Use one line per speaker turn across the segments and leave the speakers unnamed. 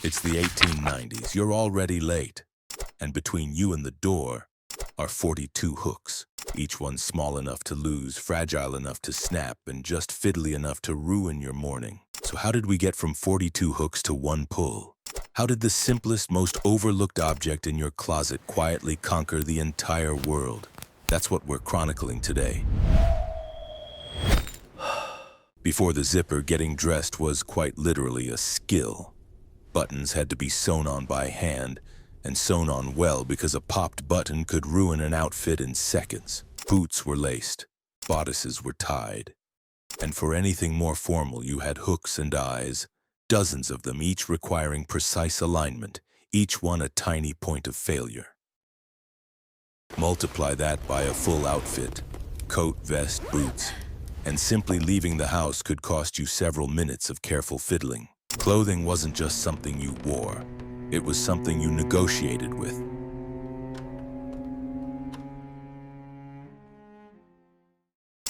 It's the 1890s. You're already late. And between you and the door are 42 hooks, each one small enough to lose, fragile enough to snap, and just fiddly enough to ruin your morning. So how did we get from 42 hooks to one pull? How did the simplest, most overlooked object in your closet quietly conquer the entire world? That's what we're chronicling today. Before the zipper, getting dressed was quite literally a skill. Buttons had to be sewn on by hand, and sewn on well because a popped button could ruin an outfit in seconds. Boots were laced, bodices were tied, and for anything more formal you had hooks and eyes, dozens of them, each requiring precise alignment, each one a tiny point of failure. Multiply that by a full outfit, coat, vest, boots, and simply leaving the house could cost you several minutes of careful fiddling. Clothing wasn't just something you wore, it was something you negotiated with.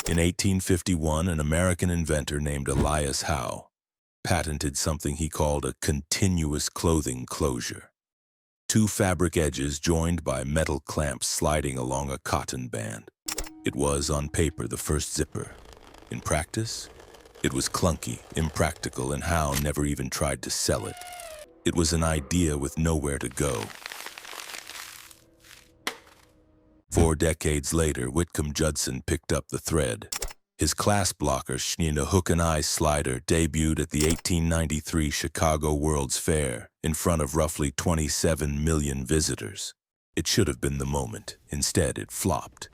In 1851, an American inventor named Elias Howe patented something he called a continuous clothing closure. Two fabric edges joined by metal clamps sliding along a cotton band. It was, on paper, the first zipper. In practice, it was clunky, impractical, and Howe never even tried to sell it. It was an idea with nowhere to go. 4 decades later, Judson picked up the thread. His class blocker, a hook and eye slider, debuted at the 1893 Chicago World's Fair in front of roughly 27 million visitors. It should have been the moment. Instead, it flopped.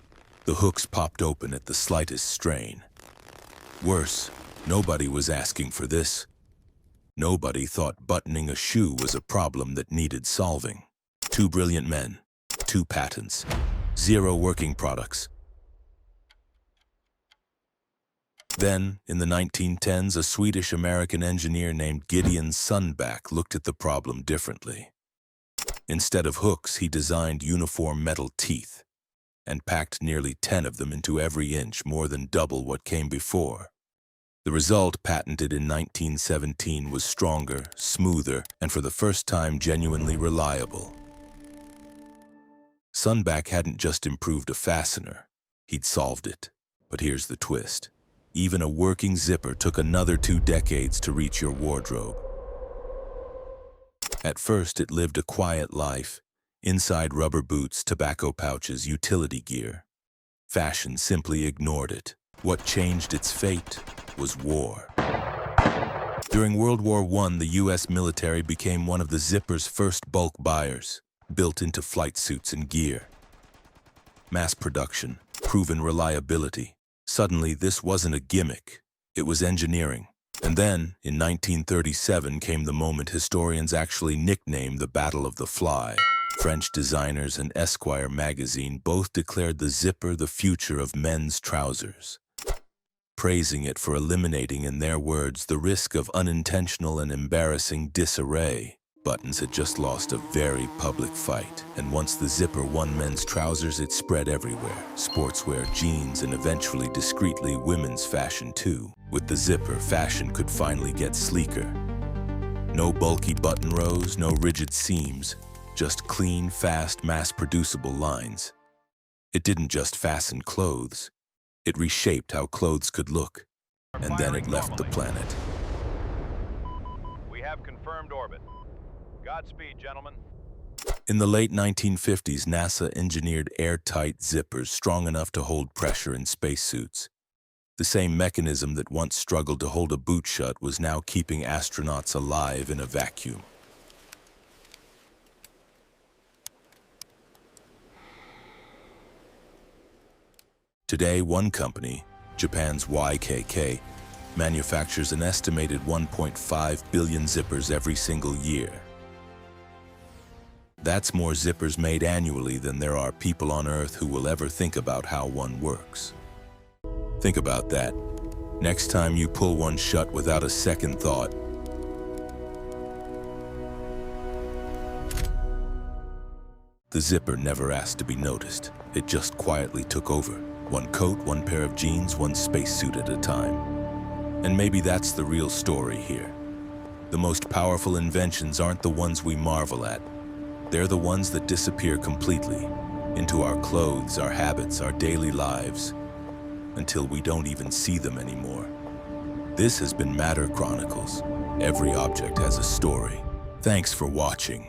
The hooks popped open at the slightest strain. Worse, nobody was asking for this. Nobody thought buttoning a shoe was a problem that needed solving. 2 brilliant men, 2 patents, 0 working products. Then, in the 1910s, a Swedish-American engineer named Gideon Sundback looked at the problem differently. Instead of hooks, he designed uniform metal teeth and packed nearly 10 of them into every inch, more than double what came before. The result, patented in 1917, was stronger, smoother, and for the first time genuinely reliable. Sundback hadn't just improved a fastener, he'd solved it. But here's the twist. Even a working zipper took another 2 decades to reach your wardrobe. At first, it lived a quiet life, inside rubber boots, tobacco pouches, utility gear. Fashion simply ignored it. What changed its fate was war. During World War I, the U.S. military became one of the zipper's first bulk buyers, built into flight suits and gear. Mass production, proven reliability. Suddenly, this wasn't a gimmick, it was engineering. And then, in 1937, came the moment historians actually nicknamed the Battle of the Fly. French designers and Esquire magazine both declared the zipper the future of men's trousers, praising it for eliminating, in their words, the risk of unintentional and embarrassing disarray. Buttons had just lost a very public fight, and once the zipper won men's trousers, it spread everywhere. Sportswear, jeans, and eventually, discreetly, women's fashion too. With the zipper, fashion could finally get sleeker. No bulky button rows, no rigid seams, just clean, fast, mass-producible lines. It didn't just fasten clothes, it reshaped how clothes could look, and then it left the planet.
We have confirmed orbit. Godspeed, gentlemen.
In the late 1950s, NASA engineered airtight zippers strong enough to hold pressure in spacesuits. The same mechanism that once struggled to hold a boot shut was now keeping astronauts alive in a vacuum. Today, one company, Japan's YKK, manufactures an estimated 1.5 billion zippers every single year. That's more zippers made annually than there are people on Earth who will ever think about how one works. Think about that. Next time you pull one shut without a second thought, the zipper never asked to be noticed. It just quietly took over. One coat, one pair of jeans, one spacesuit at a time. And maybe that's the real story here. The most powerful inventions aren't the ones we marvel at. They're the ones that disappear completely, into our clothes, our habits, our daily lives, until we don't even see them anymore. This has been Matter Chronicles. Every object has a story. Thanks for watching.